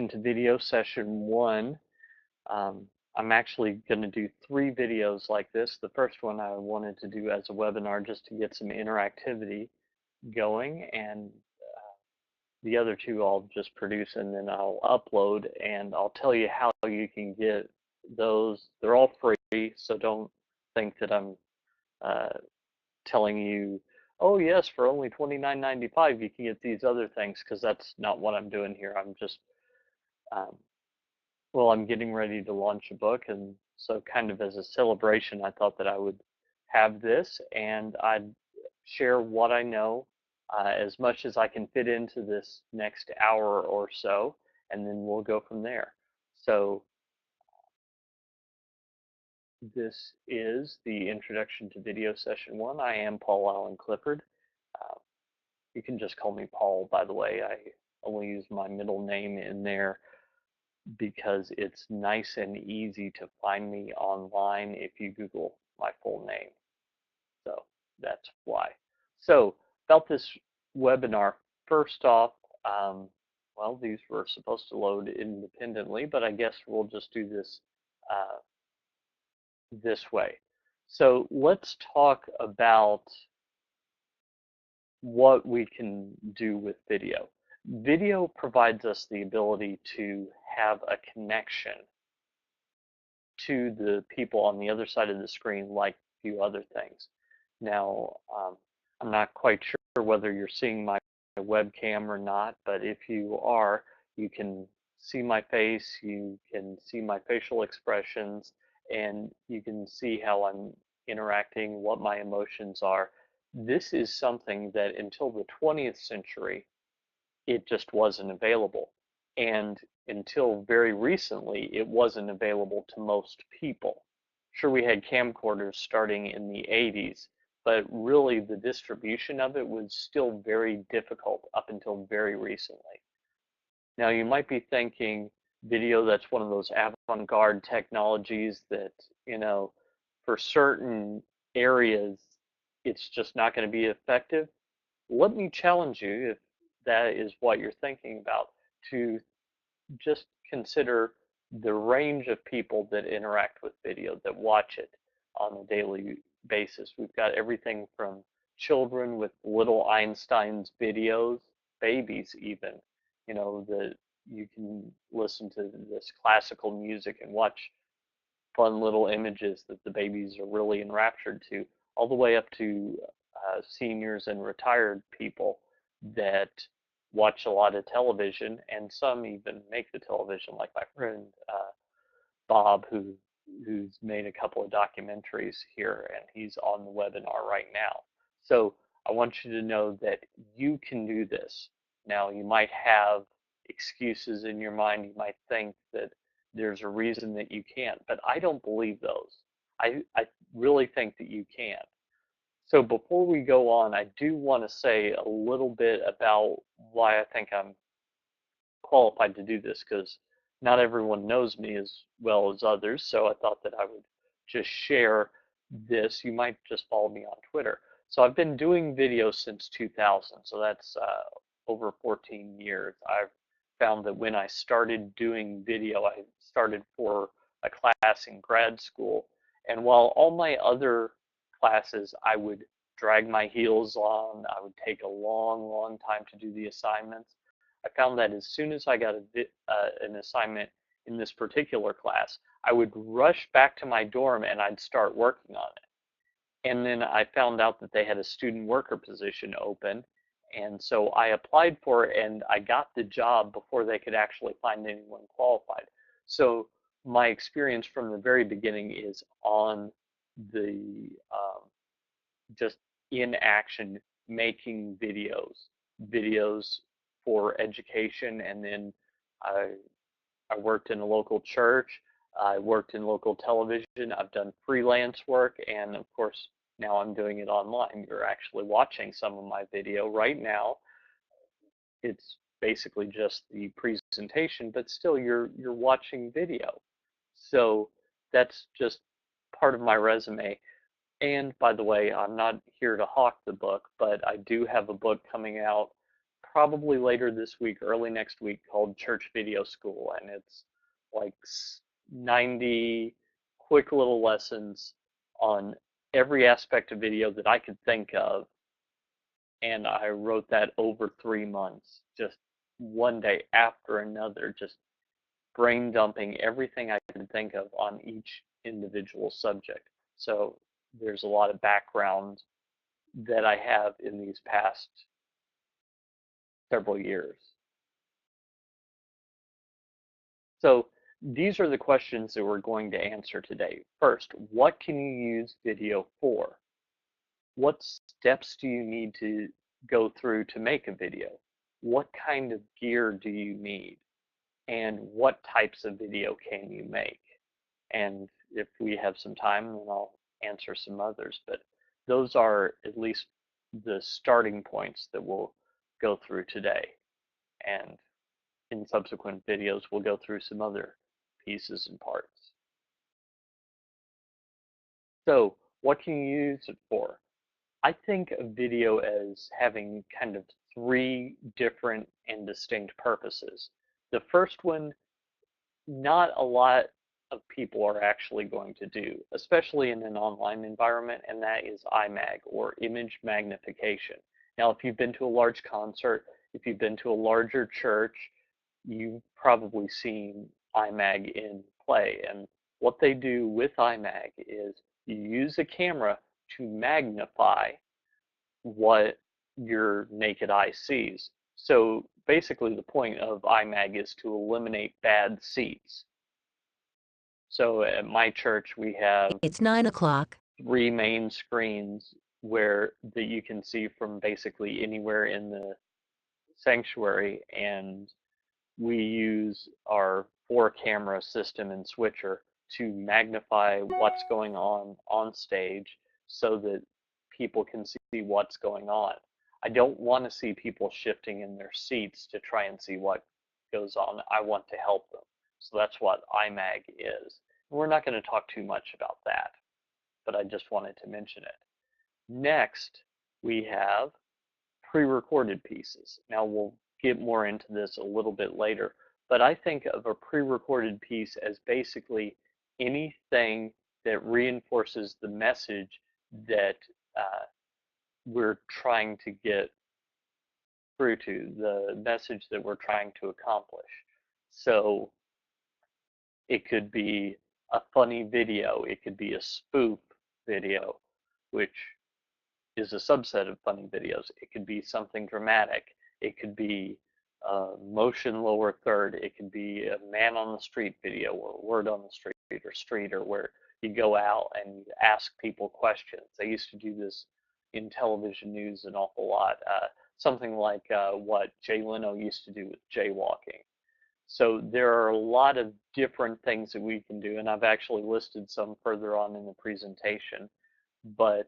to video session 1. I'm actually going to do 3 videos like this. The first one I wanted to do as a webinar just to get some interactivity going, and the other 2 I'll just produce and then I'll upload, and I'll tell you how you can get those. They're all free, so don't think that I'm telling you, oh yes, for only $29.95 you can get these other things, because that's not what I'm doing here. I'm just well, I'm getting ready to launch a book, and so kind of as a celebration, I thought that I would have this, and I'd share what I know as much as I can fit into this next hour or so, and then we'll go from there. So this is the Introduction to Video Session 1. I am Paul Allen Clifford. You can just call me Paul, by the way. I only use my middle name in there because it's nice and easy to find me online if you Google my full name. So that's why. So about this webinar, first off, well, these were supposed to load independently, but I guess we'll just do this this way. So let's talk about what we can do with video. Video provides us the ability to have a connection to the people on the other side of the screen, like a few other things. Now, I'm not quite sure whether you're seeing my webcam or not, but if you are, you can see my face, you can see my facial expressions, and you can see how I'm interacting, what my emotions are. This is something that until the 20th century, it just wasn't available. And until very recently, it wasn't available to most people. Sure, we had camcorders starting in the 80s, but really the distribution of it was still very difficult up until very recently. Now, you might be thinking, video, that's one of those avant-garde technologies that, for certain areas, it's just not going to be effective. Let me challenge you, if that is what you're thinking about, to just consider the range of people that interact with video, that watch it on a daily basis. We've got everything from children with little Einstein's videos, babies even, that you can listen to this classical music and watch fun little images that the babies are really enraptured to, all the way up to seniors and retired people that watch a lot of television, and some even make the television, like my friend Bob, who's made a couple of documentaries here, and he's on the webinar right now. So I want you to know that you can do this. Now, you might have excuses in your mind. You might think that there's a reason that you can't, but I don't believe those. I really think that you can. So before we go on, I do want to say a little bit about why I think I'm qualified to do this, because not everyone knows me as well as others, so I thought that I would just share this. You might just follow me on Twitter. So I've been doing video since 2000, so that's over 14 years. I've found that when I started doing video, I started for a class in grad school, and while all my other classes I would drag my heels on, I would take a long time to do the assignments, I found that as soon as I got an assignment in this particular class, I would rush back to my dorm and I'd start working on it. And then I found out that they had a student worker position open, and so I applied for it and I got the job before they could actually find anyone qualified. So my experience from the very beginning is on the just in action, making videos for education. And then I worked in a local church, I worked in local television, I've done freelance work, and of course now I'm doing it online. You're actually watching some of my video right now. It's basically just the presentation, but still you're watching video. So that's just part of my resume. And by the way, I'm not here to hawk the book, but I do have a book coming out probably later this week, early next week, called Church Video School, and it's like 90 quick little lessons on every aspect of video that I could think of, and I wrote that over 3 months, just one day after another, just brain dumping everything I could think of on each individual subject. So there's a lot of background that I have in these past several years. So these are the questions that we're going to answer today. First, what can you use video for? What steps do you need to go through to make a video? What kind of gear do you need? And what types of video can you make? And if we have some time, then I'll answer some others. But those are at least the starting points that we'll go through today. And in subsequent videos, we'll go through some other pieces and parts. So what can you use it for? I think of video as having kind of three different and distinct purposes. The first one, not a lot of people are actually going to do, especially in an online environment, and that is IMAG, or image magnification. Now, if you've been to a large concert, if you've been to a larger church, you've probably seen IMAG in play. And what they do with IMAG is you use a camera to magnify what your naked eye sees. So basically the point of IMAG is to eliminate bad seats. So at my church we have It's 9 o'clock. 3 main screens where that you can see from basically anywhere in the sanctuary, and we use our 4-camera system and switcher to magnify what's going on stage so that people can see what's going on. I don't want to see people shifting in their seats to try and see what goes on. I want to help them. So that's what IMAG is. We're not going to talk too much about that, but I just wanted to mention it. Next, we have pre-recorded pieces. Now we'll get more into this a little bit later, but I think of a pre-recorded piece as basically anything that reinforces the message that we're trying to get through to, the message that we're trying to accomplish. So it could be a funny video, it could be a spoof video, which is a subset of funny videos. It could be something dramatic. It could be motion lower third. It could be a man on the street video, or word on the street, or streeter, where you go out and ask people questions. They used to do this in television news an awful lot. Something like what Jay Leno used to do with jaywalking. So there are a lot of different things that we can do, and I've actually listed some further on in the presentation, but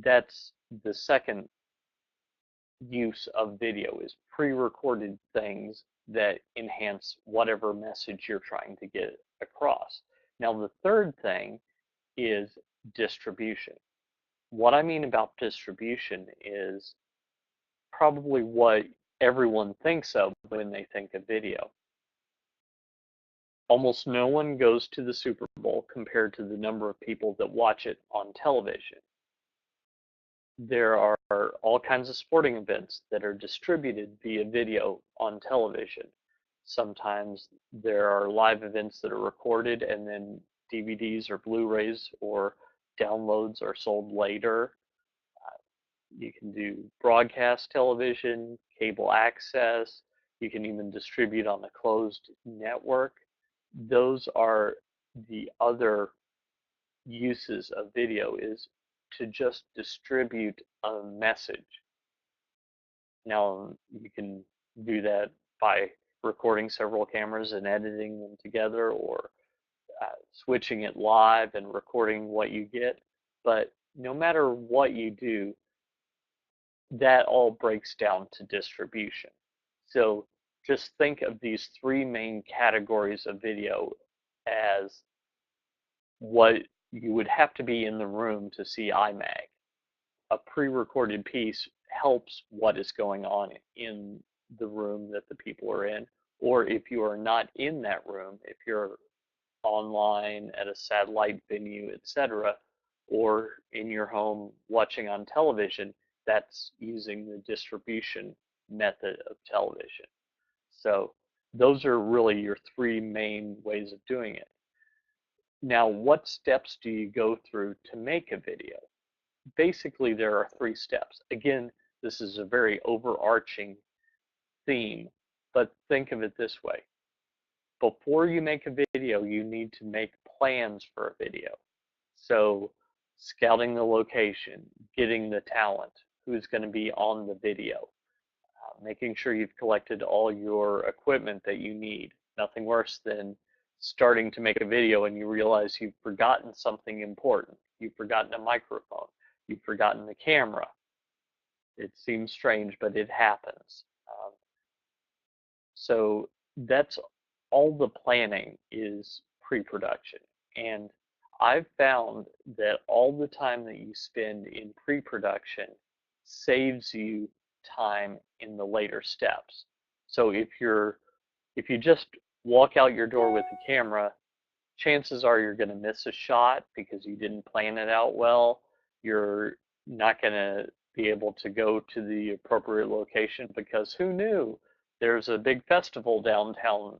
that's the second use of video, is pre-recorded things that enhance whatever message you're trying to get across. Now the third thing is distribution. What I mean about distribution is probably what everyone thinks of when they think of video. Almost no one goes to the Super Bowl compared to the number of people that watch it on television. There are all kinds of sporting events that are distributed via video on television. Sometimes there are live events that are recorded and then DVDs or Blu-rays or downloads are sold later. You can do broadcast television, cable access. You can even distribute on a closed network. Those are the other uses of video, is to just distribute a message. Now you can do that by recording several cameras and editing them together, or switching it live and recording what you get. But no matter what you do, that all breaks down to distribution. So just think of these three main categories of video as what you would have to be in the room to see IMAG. A pre-recorded piece helps what is going on in the room that the people are in. Or if you are not in that room, if you're online at a satellite venue, etc., or in your home watching on television, that's using the distribution method of television. So those are really your three main ways of doing it. Now, what steps do you go through to make a video? Basically, there are three steps. Again, this is a very overarching theme, but think of it this way. Before you make a video, you need to make plans for a video. So scouting the location, getting the talent, who's going to be on the video, making sure you've collected all your equipment that you need. Nothing worse than starting to make a video and you realize you've forgotten something important. You've forgotten a microphone. You've forgotten the camera. It seems strange, but it happens. So that's all the planning is pre-production. And I've found that all the time that you spend in pre-production saves you time in the later steps. So if you just walk out your door with a camera, chances are you're going to miss a shot because you didn't plan it out well. You're not going to be able to go to the appropriate location because who knew there's a big festival downtown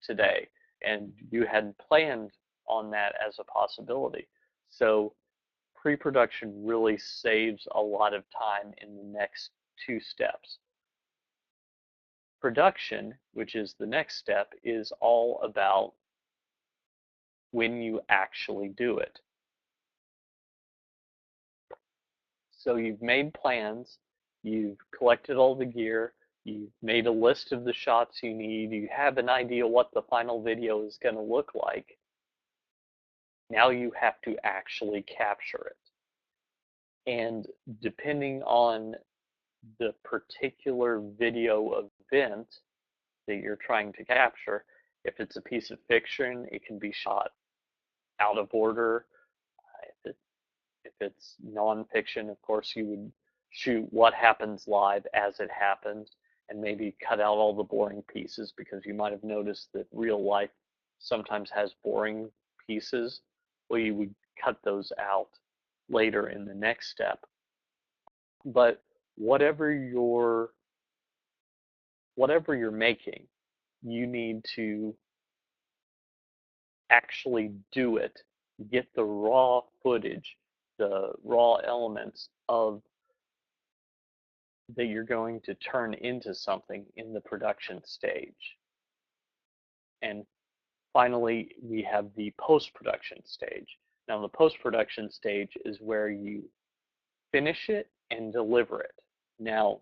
today and you hadn't planned on that as a possibility. So pre-production really saves a lot of time in the next two steps. Production, which is the next step, is all about when you actually do it. So you've made plans, you've collected all the gear, you've made a list of the shots you need, you have an idea what the final video is going to look like. Now you have to actually capture it. And depending on the particular video event that you're trying to capture, if it's a piece of fiction, it can be shot out of order. If it's nonfiction, of course, you would shoot what happens live as it happens and maybe cut out all the boring pieces because you might have noticed that real life sometimes has boring pieces. Well, you would cut those out later in the next step. But whatever you're making, you need to actually do it, get the raw footage, the raw elements of that you're going to turn into something in the production stage. And finally, we have the post-production stage. Now, the post-production stage is where you finish it and deliver it. Now,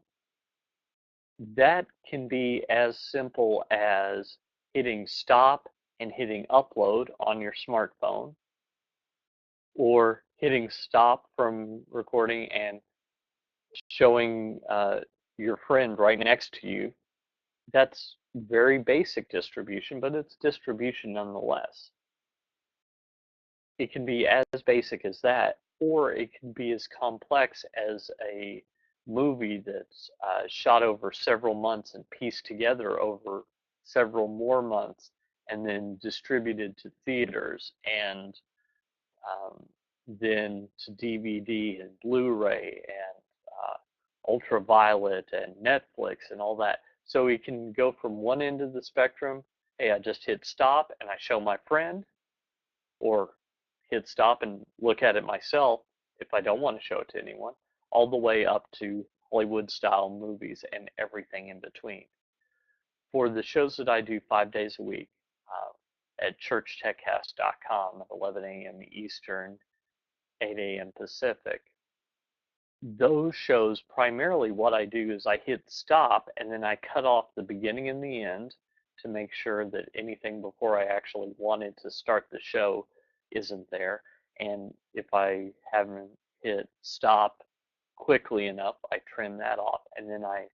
that can be as simple as hitting stop and hitting upload on your smartphone, or hitting stop from recording and showing your friend right next to you. That's very basic distribution, but it's distribution nonetheless. It can be as basic as that, or it can be as complex as a movie that's shot over several months and pieced together over several more months and then distributed to theaters and then to DVD and Blu-ray and Ultraviolet and Netflix and all that. So we can go from one end of the spectrum, hey, I just hit stop and I show my friend, or hit stop and look at it myself if I don't want to show it to anyone, all the way up to Hollywood-style movies and everything in between. For the shows that I do 5 days a week at churchtechcast.com at 11 a.m. Eastern, 8 a.m. Pacific, those shows, primarily what I do is I hit stop and then I cut off the beginning and the end to make sure that anything before I actually wanted to start the show isn't there. And if I haven't hit stop quickly enough, I trim that off and then I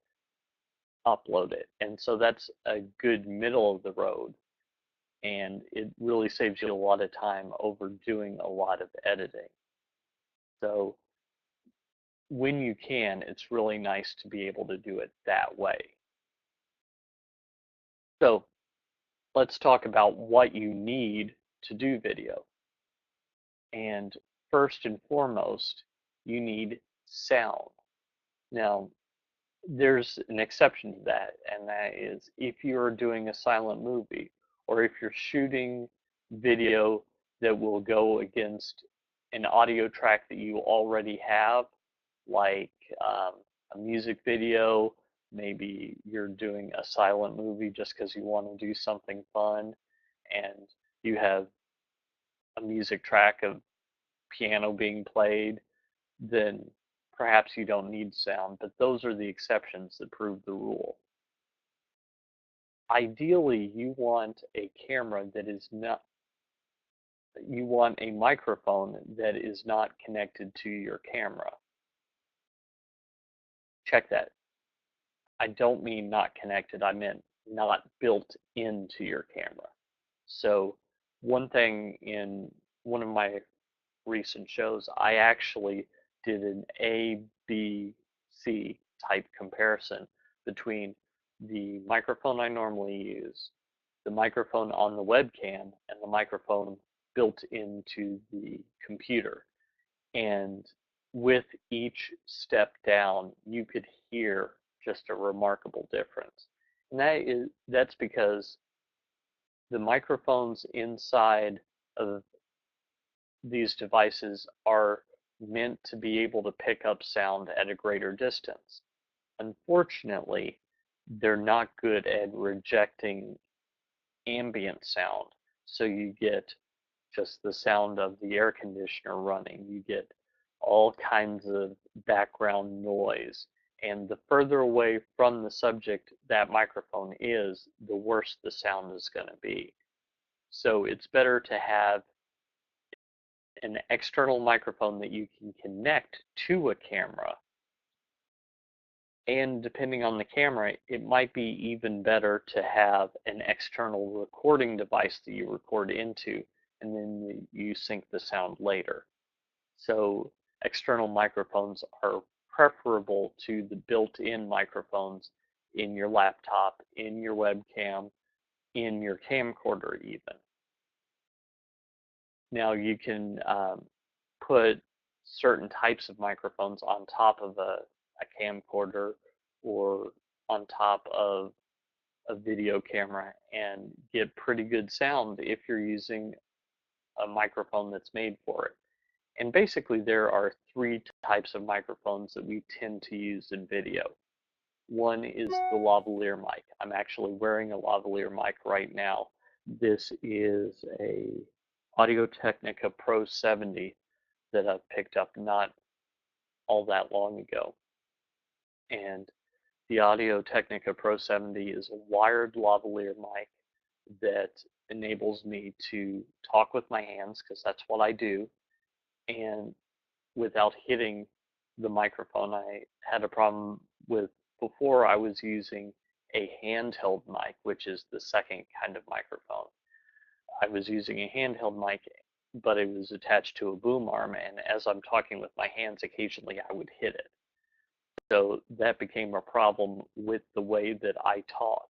upload it. And so that's a good middle of the road. And it really saves you a lot of time over doing a lot of editing. So when you can, it's really nice to be able to do it that way. So let's talk about what you need to do video. And first and foremost, you need sound. Now, there's an exception to that, and that is if you're doing a silent movie or if you're shooting video that will go against an audio track that you already have, like um, a music video, maybe you're doing a silent movie just because you want to do something fun, and you have a music track of piano being played, then perhaps you don't need sound, but those are the exceptions that prove the rule. Ideally, you want a camera that is not, you want a microphone that is not connected to your camera. Check that. I don't mean not connected, I meant not built into your camera. So one thing in one of my recent shows, I actually did an A, B, C type comparison between the microphone I normally use, the microphone on the webcam, and the microphone built into the computer. And with each step down, you could hear just a remarkable difference. And that's because the microphones inside of these devices are meant to be able to pick up sound at a greater distance. Unfortunately, they're not good at rejecting ambient sound. So you get just the sound of the air conditioner running. You get all kinds of background noise. And the further away from the subject that microphone is, the worse the sound is going to be. So it's better to have an external microphone that you can connect to a camera. And depending on the camera, it might be even better to have an external recording device that you record into, and then you sync the sound later. So external microphones are preferable to the built-in microphones in your laptop, in your webcam, in your camcorder even. Now you can put certain types of microphones on top of a camcorder or on top of a video camera and get pretty good sound if you're using a microphone that's made for it. And basically there are three types of microphones that we tend to use in video. One is the lavalier mic. I'm actually wearing a lavalier mic right now. This is a Audio-Technica Pro 70 that I've picked up not all that long ago. And the Audio-Technica Pro 70 is a wired lavalier mic that enables me to talk with my hands, because that's what I do, and without hitting the microphone. I had a problem with before. I was using a handheld mic, which is the second kind of microphone. I was using a handheld mic, but it was attached to a boom arm, and as I'm talking with my hands, occasionally I would hit it. So that became a problem with the way that I talk.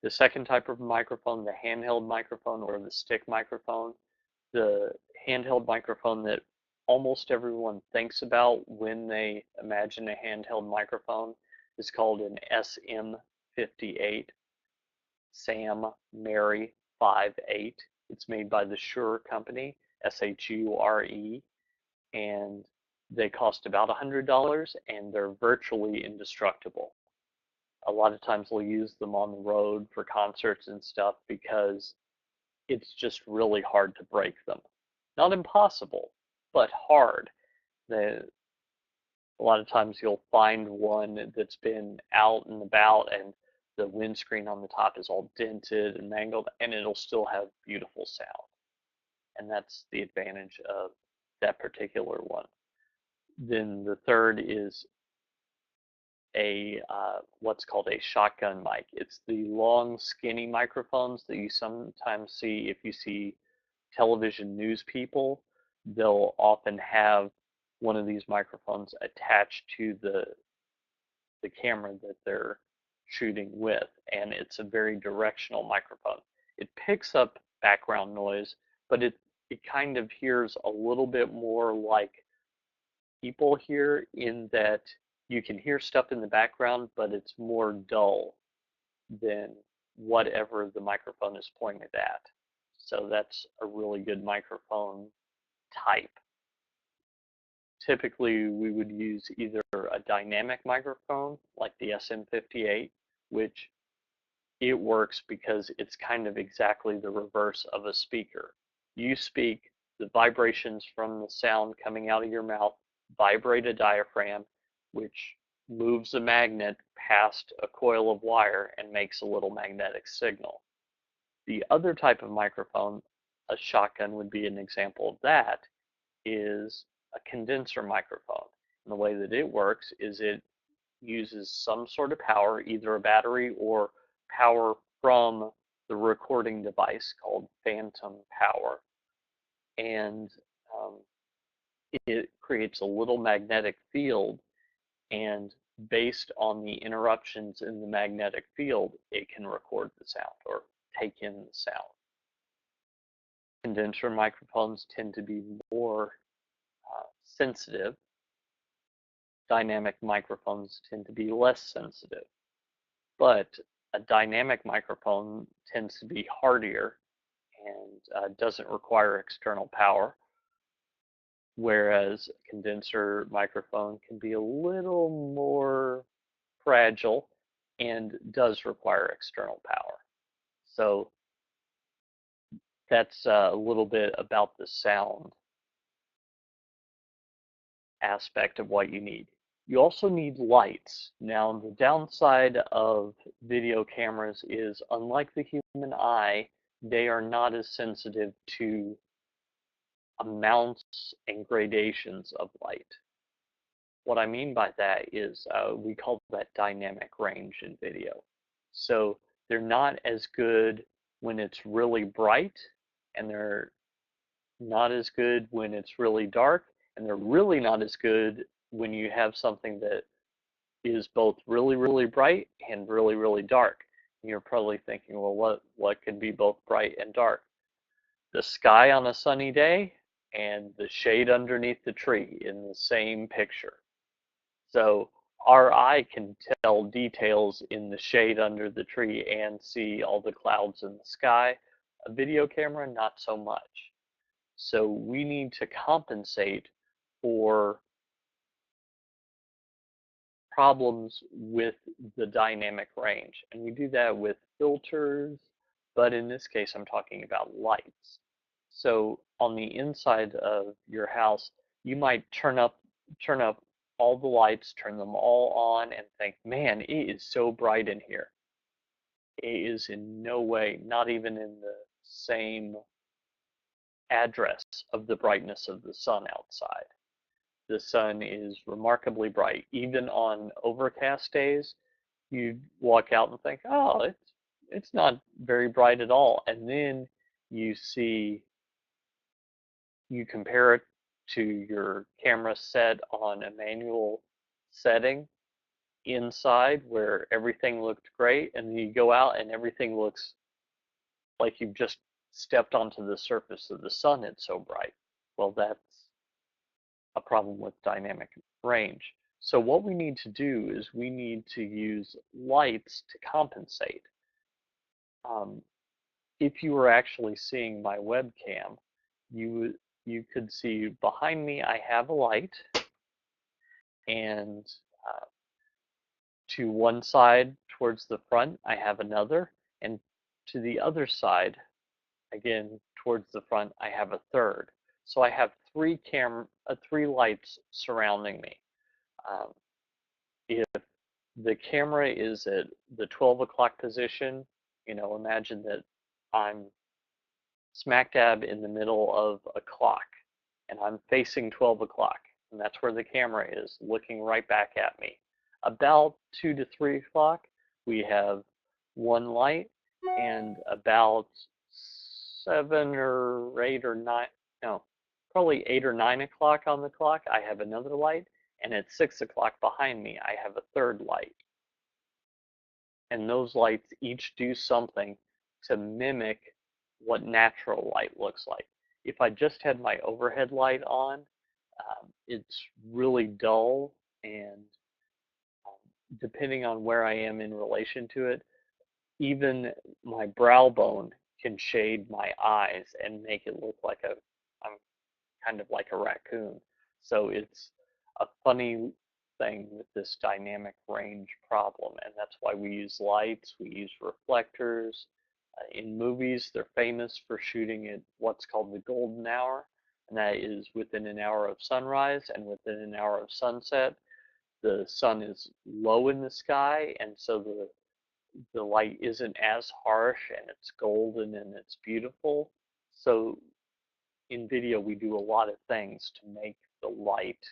The second type of microphone, the handheld microphone or the stick microphone, the handheld microphone that almost everyone thinks about when they imagine a handheld microphone is called an SM58, Sam Mary 58. It's made by the Shure company, Shure, and they cost about $100 and they're virtually indestructible. A lot of times we'll use them on the road for concerts and stuff because it's just really hard to break them. Not impossible, but hard. A lot of times you'll find one that's been out and about and the windscreen on the top is all dented and mangled, and it'll still have beautiful sound. And that's the advantage of that particular one. Then the third is a what's called a shotgun mic. It's the long, skinny microphones that you sometimes see if you see television news people. They'll often have one of these microphones attached to the camera that they're shooting with, and it's a very directional microphone. It picks up background noise, but it kind of hears a little bit more like people hear, in that you can hear stuff in the background, but it's more dull than whatever the microphone is pointed at. So that's a really good microphone type. Typically, we would use either a dynamic microphone like the SM58, which it works because it's kind of exactly the reverse of a speaker. You speak, the vibrations from the sound coming out of your mouth vibrate a diaphragm, which moves a magnet past a coil of wire and makes a little magnetic signal. The other type of microphone, a shotgun would be an example of that, is a condenser microphone. And the way that it works is it uses some sort of power, either a battery or power from the recording device called phantom power, and it creates a little magnetic field, and based on the interruptions in the magnetic field, it can record the sound or take in the sound. Condenser microphones tend to be more sensitive. Dynamic microphones tend to be less sensitive. But a dynamic microphone tends to be hardier and doesn't require external power, whereas a condenser microphone can be a little more fragile and does require external power. So that's a little bit about the sound aspect of what you need. You also need lights. Now, the downside of video cameras is, unlike the human eye, they are not as sensitive to amounts and gradations of light. What I mean by that is we call that dynamic range in video. So they're not as good when it's really bright, and they're not as good when it's really dark, and they're really not as good when you have something that is both really, really bright and really, really dark. And you're probably thinking, well, what can be both bright and dark? The sky on a sunny day and the shade underneath the tree in the same picture. So our eye can tell details in the shade under the tree and see all the clouds in the sky. A video camera, not so much. So we need to compensate for problems with the dynamic range. And we do that with filters, but in this case, I'm talking about lights. So on the inside of your house, you might turn up all the lights, turn them all on, and think, man, it is so bright in here. It is in no way, not even in the same address of the brightness of the sun outside. The sun is remarkably bright. Even on overcast days, you walk out and think, oh, it's not very bright at all. And then you compare it to your camera set on a manual setting inside where everything looked great, and then you go out and everything looks like you've just stepped onto the surface of the sun, it's so bright. Well, that's a problem with dynamic range. So what we need to do is we need to use lights to compensate. If you were actually seeing my webcam, you could see behind me I have a light, and to one side towards the front I have another, and to the other side, again towards the front, I have a third. So I have three lights surrounding me. If the camera is at the 12 o'clock position, imagine that I'm smack dab in the middle of a clock, and I'm facing 12 o'clock, and that's where the camera is, looking right back at me. About 2 to 3 o'clock, we have one light, and about 7 or 8 or 9, no, probably 8 or 9 o'clock on the clock, I have another light, and at 6 o'clock behind me, I have a third light. And those lights each do something to mimic what natural light looks like. If I just had my overhead light on, it's really dull, and depending on where I am in relation to it, even my brow bone can shade my eyes and make it look like I'm kind of like a raccoon. So it's a funny thing with this dynamic range problem, and that's why we use lights, we use reflectors. In movies, they're famous for shooting at what's called the golden hour, and that is within an hour of sunrise and within an hour of sunset. The sun is low in the sky, and so the light isn't as harsh, and it's golden and it's beautiful. So in video, we do a lot of things to make the light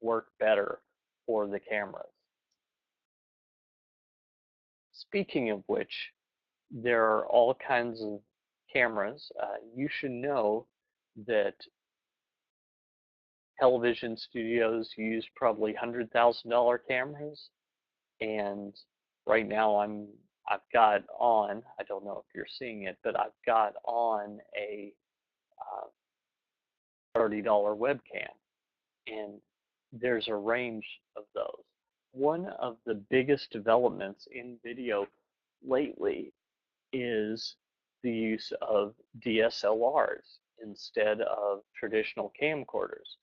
work better for the cameras. Speaking of which, there are all kinds of cameras. You should know that television studios use probably $100,000 cameras, and right now I've got on, I don't know if you're seeing it, but I've got on a $30 webcam, and there's a range of those. One of the biggest developments in video lately is the use of DSLRs instead of traditional camcorders.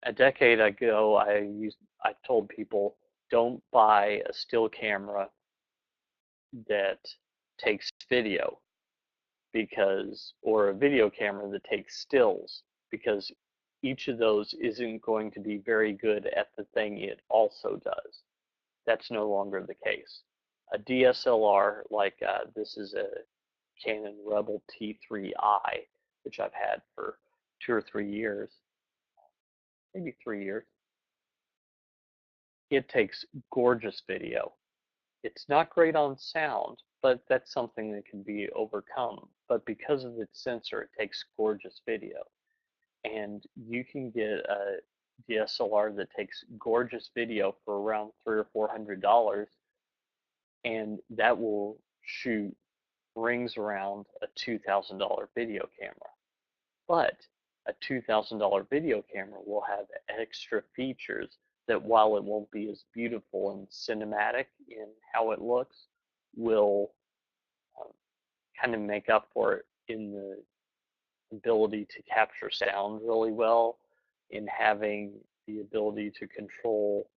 A decade ago, I told people, don't buy a still camera that takes video, or a video camera that takes stills, because each of those isn't going to be very good at the thing it also does. That's no longer the case. A DSLR, like this is a Canon Rebel T3i, which I've had for 2 or 3 years, maybe 3 years. It takes gorgeous video. It's not great on sound, but that's something that can be overcome. But because of its sensor, it takes gorgeous video. And you can get a DSLR that takes gorgeous video for around $300 or $400, and that will shoot rings around a $2,000 video camera. But a $2,000 video camera will have extra features that, while it won't be as beautiful and cinematic in how it looks, will um, kind of make up for it in the ability to capture sound really well, in having the ability to control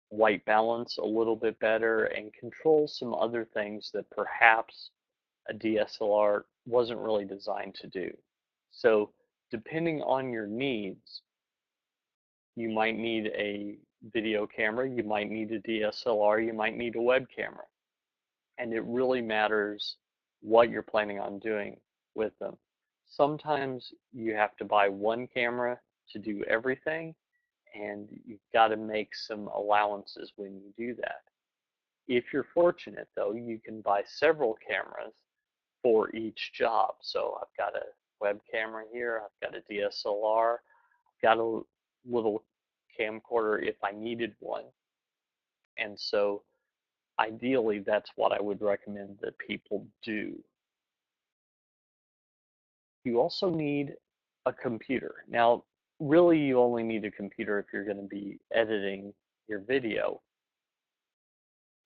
white balance a little bit better, and control some other things that perhaps a DSLR wasn't really designed to do. So depending on your needs, you might need a video camera, you might need a DSLR, you might need a web camera. And it really matters what you're planning on doing with them. Sometimes you have to buy one camera to do everything, and you've got to make some allowances when you do that. If you're fortunate, though, you can buy several cameras for each job. So I've got a web camera here, I've got a DSLR, I've got a little camcorder if I needed one. And so ideally, that's what I would recommend that people do. You also need a computer. Now, really, you only need a computer if you're going to be editing your video.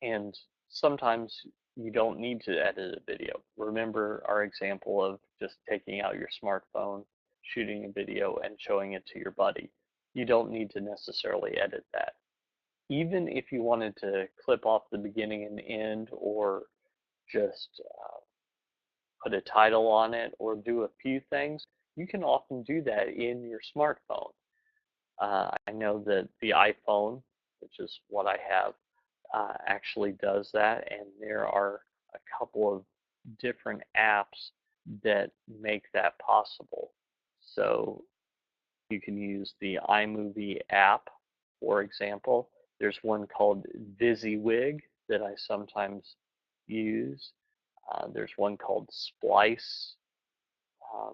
And sometimes you don't need to edit a video. Remember our example of just taking out your smartphone, shooting a video, and showing it to your buddy. You don't need to necessarily edit that. Even if you wanted to clip off the beginning and end, or just put a title on it, or do a few things, you can often do that in your smartphone. I know that the iPhone, which is what I have, actually does that, and there are a couple of different apps that make that possible. So you can use the iMovie app, for example. There's one called VisiWig that I sometimes use. There's one called Splice. Um,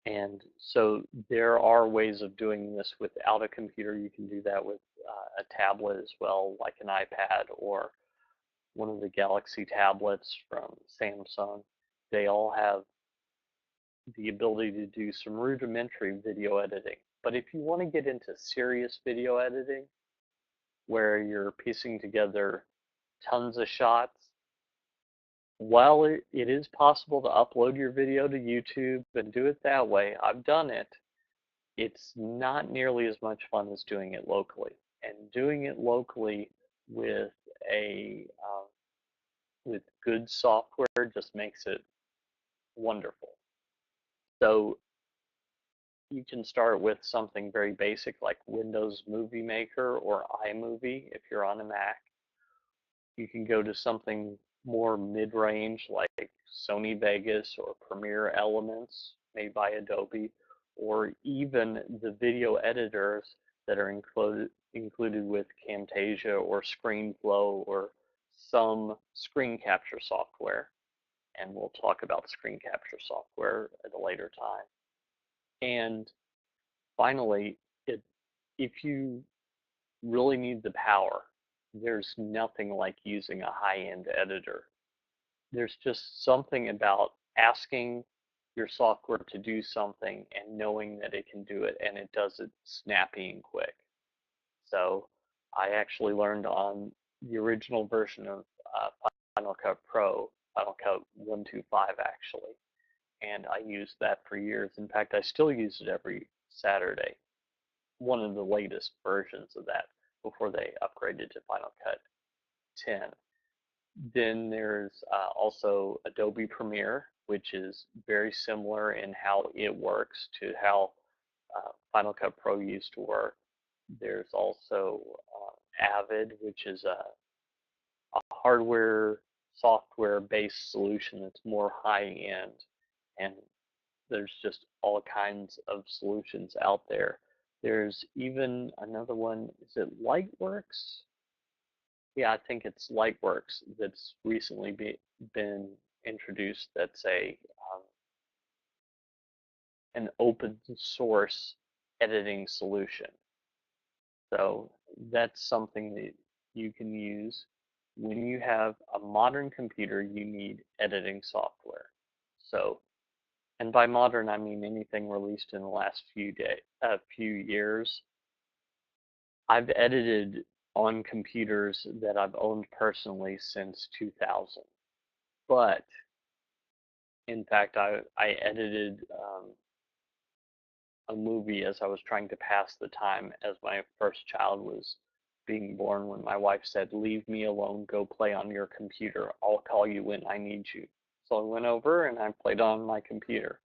and so there are ways of doing this without a computer. You can do that with a tablet as well, like an iPad or one of the Galaxy tablets from Samsung. They all have the ability to do some rudimentary video editing. But if you want to get into serious video editing, where you're piecing together tons of shots, while it is possible to upload your video to YouTube and do it that way, I've done it, it's not nearly as much fun as doing it locally. And doing it locally with a with good software just makes it wonderful. So you can start with something very basic like Windows Movie Maker or iMovie if you're on a Mac. You can go to something more mid-range like Sony Vegas or Premiere Elements made by Adobe, or even the video editors that are included with Camtasia or ScreenFlow or some screen capture software. And we'll talk about screen capture software at a later time. And finally, if you really need the power, there's nothing like using a high-end editor. There's just something about asking your software to do something and knowing that it can do it, and it does it snappy and quick. So I actually learned on the original version of Final Cut Pro, Final Cut 125 actually, and I used that for years. In fact, I still use it every Saturday. One of the latest versions of that before they upgraded to Final Cut 10. Then there's also Adobe Premiere, which is very similar in how it works to how Final Cut Pro used to work. There's also Avid, which is a hardware software based solution that's more high end, and there's just all kinds of solutions out there. There's even another one, is it Lightworks? Yeah, I think it's Lightworks that's recently been introduced. That's an open source editing solution. So that's something that you can use. When you have a modern computer, you need editing software. So, and by modern, I mean anything released in the last few years. I've edited on computers that I've owned personally since 2000. But in fact, I edited a movie as I was trying to pass the time as my first child was being born when my wife said, "Leave me alone, go play on your computer. I'll call you when I need you." So I went over and I played on my computer.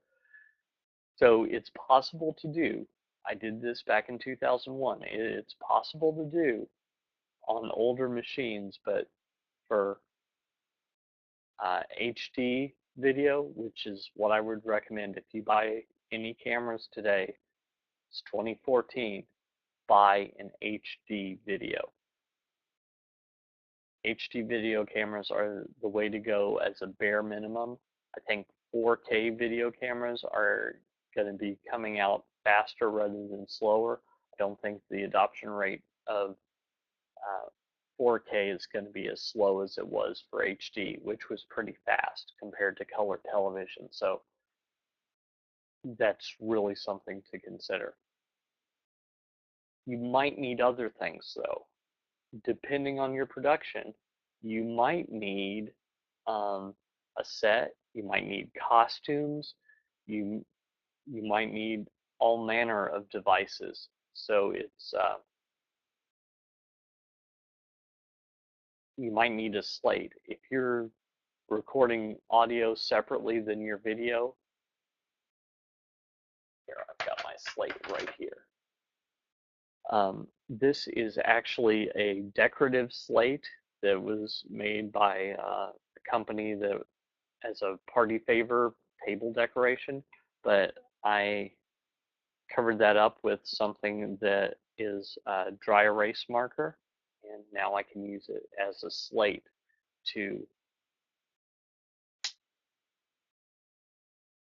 So it's possible to do. I did this back in 2001. It's possible to do on older machines, but for HD video, which is what I would recommend if you buy any cameras today, it's 2014, buy an HD video. HD video cameras are the way to go as a bare minimum. I think 4K video cameras are going to be coming out faster rather than slower. I don't think the adoption rate of 4K is going to be as slow as it was for HD, which was pretty fast compared to color television. So that's really something to consider. You might need other things though. Depending on your production, you might need a set, you might need costumes, you you might need all manner of devices. So it's you might need a slate. If you're recording audio separately than your video, here I've got my slate right here. This is actually a decorative slate that was made by a company that as a party favor table decoration, but I covered that up with something that is a dry erase marker, and now I can use it as a slate to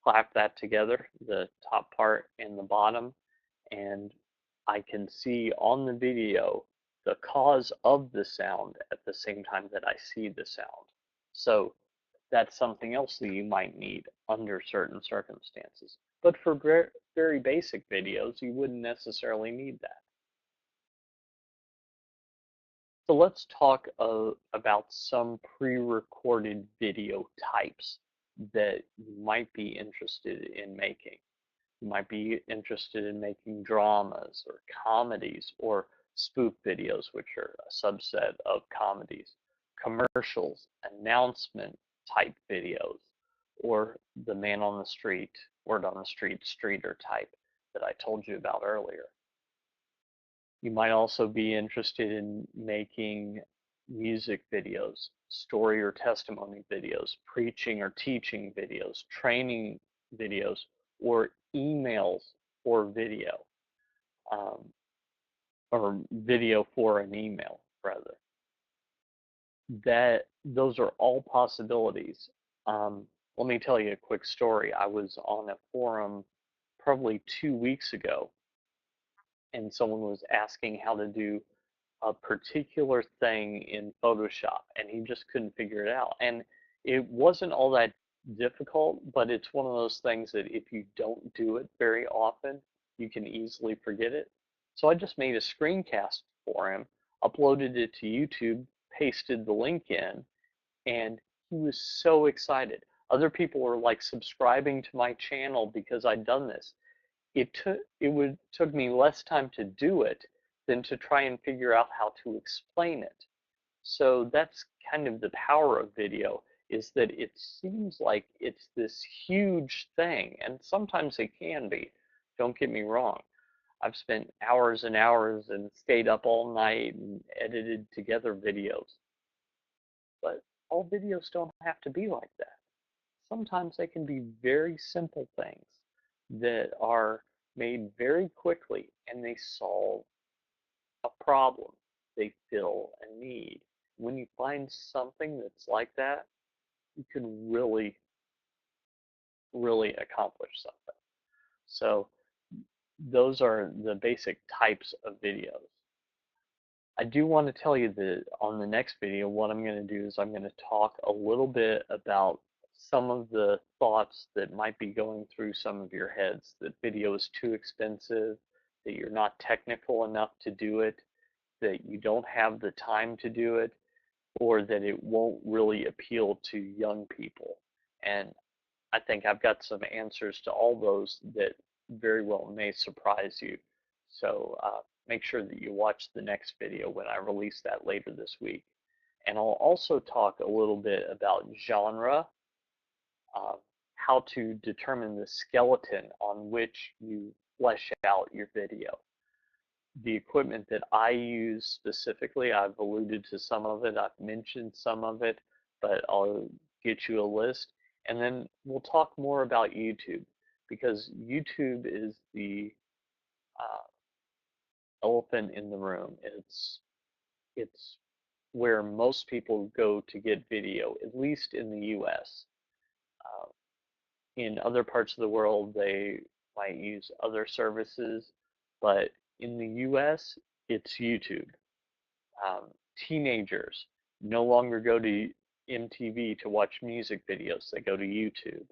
clap that together, the top part and the bottom, and I can see on the video the cause of the sound at the same time that I see the sound. So that's something else that you might need under certain circumstances. But for very basic videos, you wouldn't necessarily need that. So let's talk about some pre-recorded video types that you might be interested in making. You might be interested in making dramas or comedies or spoof videos, which are a subset of comedies, commercials, announcement type videos, or the man on the street, word on the street, streeter type that I told you about earlier. You might also be interested in making music videos, story or testimony videos, preaching or teaching videos, training videos, or emails or video, um, or video for an email, rather. Those are all possibilities. Let me tell you a quick story. I was on a forum probably 2 weeks ago, and someone was asking how to do a particular thing in Photoshop, and he just couldn't figure it out. And it wasn't all that difficult, but it's one of those things that if you don't do it very often, you can easily forget it. So I just made a screencast for him, uploaded it to YouTube, pasted the link in, and he was so excited. Other people were like subscribing to my channel because I'd done this. It took me less time to do it than to try and figure out how to explain it. So that's kind of the power of video, is that it seems like it's this huge thing, and sometimes it can be. Don't get me wrong. I've spent hours and hours and stayed up all night and edited together videos. But all videos don't have to be like that. Sometimes they can be very simple things that are made very quickly, and they solve a problem. They fill a need. When you find something that's like that, you can really, really accomplish something. So those are the basic types of videos. I do want to tell you that on the next video, what I'm going to do is I'm going to talk a little bit about some of the thoughts that might be going through some of your heads, that video is too expensive, that you're not technical enough to do it, that you don't have the time to do it, or that it won't really appeal to young people. And I think I've got some answers to all those that very well may surprise you. So make sure that you watch the next video when I release that later this week. And I'll also talk a little bit about genre, uh, how to determine the skeleton on which you flesh out your video. The equipment that I use specifically, I've alluded to some of it, I've mentioned some of it, but I'll get you a list. And then we'll talk more about YouTube, because YouTube is the elephant in the room. It's where most people go to get video, at least in the US. Uh, in other parts of the world, they might use other services, but in the US, it's YouTube. Um, Teenagers no longer go to MTV to watch music videos, they go to YouTube.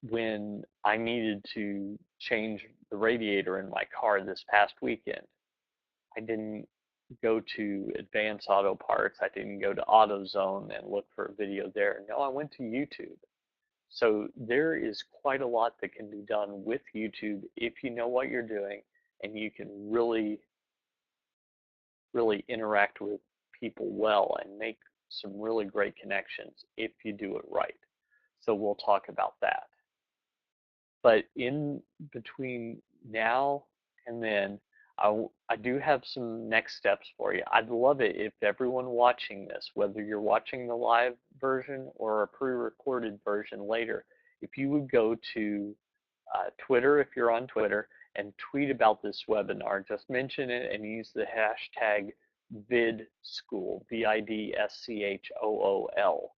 When I needed to change the radiator in my car this past weekend, I didn't go to Advanced Auto Parts, I didn't go to AutoZone and look for a video there. No, I went to YouTube. So there is quite a lot that can be done with YouTube if you know what you're doing, and you can really, really interact with people well and make some really great connections if you do it right. So we'll talk about that. But in between now and then, I do have some next steps for you. I'd love it if everyone watching this, whether you're watching the live version or a pre-recorded version later, if you would go to Twitter, if you're on Twitter, and tweet about this webinar. Just mention it and use the hashtag VidSchool, VidSchool.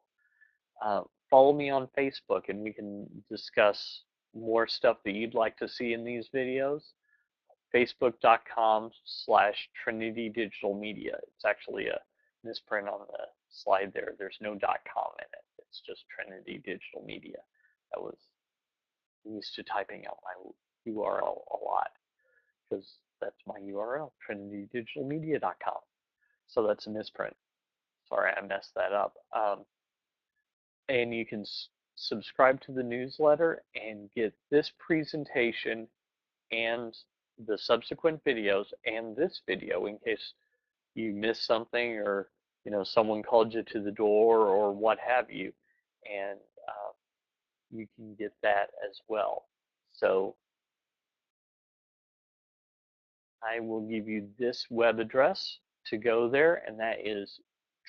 follow me on Facebook and we can discuss more stuff that you'd like to see in these videos. Facebook.com/Trinity Digital Media. It's actually a misprint on the slide there. There's no .com in it. It's just Trinity Digital Media. That was used to typing out my URL a lot because that's my URL, trinitydigitalmedia.com. So that's a misprint. Sorry, I messed that up. And you can subscribe to the newsletter and get this presentation and the subsequent videos and this video in case you missed something or someone called you to the door or what have you, and you can get that as well. So I will give you this web address to go there, and that is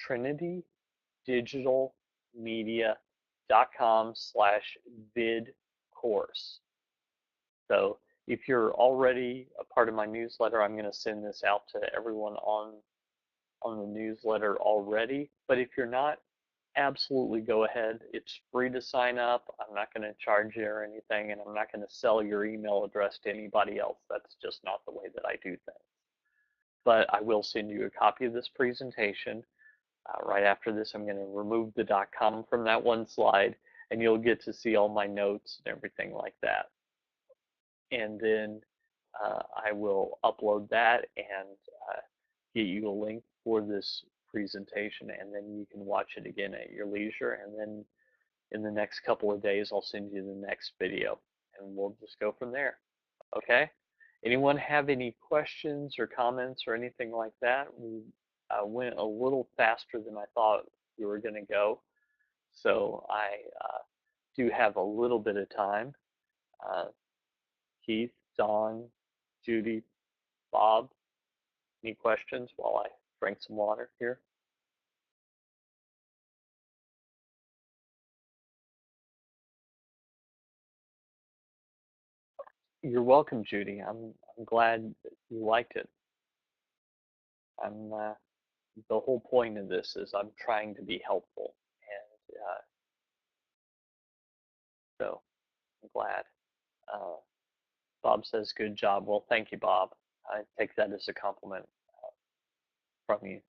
trinitydigitalmedia.com/vid course. So if you're already a part of my newsletter, I'm going to send this out to everyone on the newsletter already. But if you're not, absolutely go ahead. It's free to sign up. I'm not going to charge you or anything, and I'm not going to sell your email address to anybody else. That's just not the way that I do things. But I will send you a copy of this presentation. Right after this, I'm going to remove the .com from that one slide, and you'll get to see all my notes and everything like that. And then I will upload that and get you a link for this presentation, and then you can watch it again at your leisure. And then in the next couple of days, I'll send you the next video, and we'll just go from there. Okay? Anyone have any questions or comments or anything like that? We went a little faster than I thought we were going to go, so I do have a little bit of time. Keith, Don, Judy, Bob, any questions while I drink some water here? You're welcome, Judy. I'm glad you liked it. I'm the whole point of this is I'm trying to be helpful, and so I'm glad. Uh, Bob says good job. Well, thank you, Bob. I take that as a compliment from you.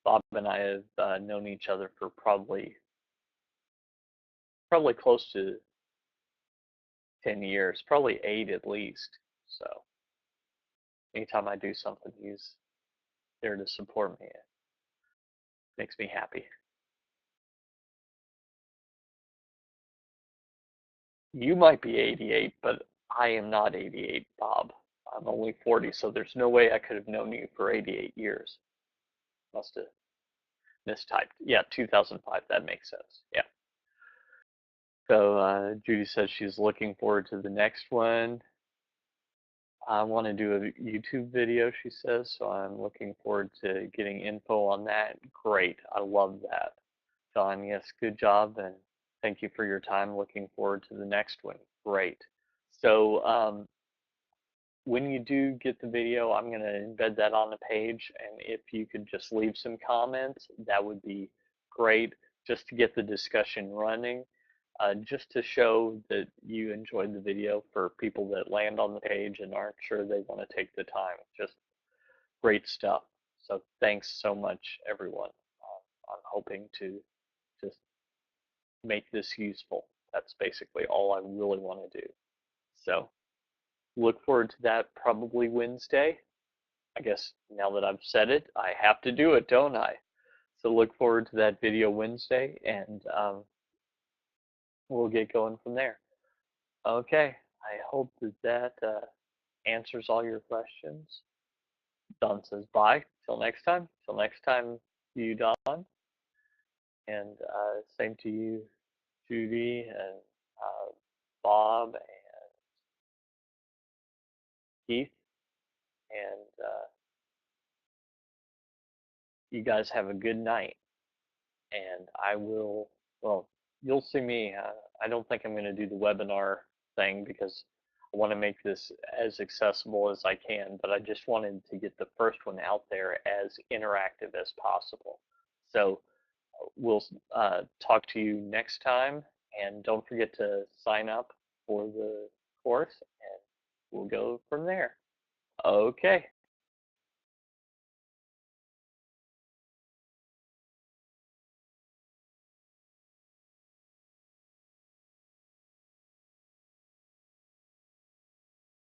Bob and I have known each other for probably close to 10 years, probably 8 at least. So anytime I do something, he's there to support me. It makes me happy. You might be 88, but I am not 88, Bob. I'm only 40, so there's no way I could have known you for 88 years. Must have mistyped. Yeah, 2005, that makes sense. Yeah. So Judy says she's looking forward to the next one. I want to do a YouTube video, she says, so I'm looking forward to getting info on that. Great, I love that. John, yes, good job, and thank you for your time. Looking forward to the next one. Great. So when you do get the video, I'm going to embed that on the page, and if you could just leave some comments, that would be great, just to get the discussion running, just to show that you enjoyed the video for people that land on the page and aren't sure they want to take the time. Just great stuff. So thanks so much, everyone. I'm hoping to just make this useful. That's basically all I really want to do. So look forward to that probably Wednesday. I guess now that I've said it, I have to do it, don't I? So look forward to that video Wednesday, and we'll get going from there. Okay, I hope that answers all your questions. Don says bye. Till next time. Till next time, you, Don. And same to you, Judy, and Bob, and Keith. And you guys have a good night. And I will, well, you'll see me. I don't think I'm going to do the webinar thing because I want to make this as accessible as I can, but I just wanted to get the first one out there as interactive as possible. So we'll talk to you next time. And don't forget to sign up for the course, and we'll go from there. Okay.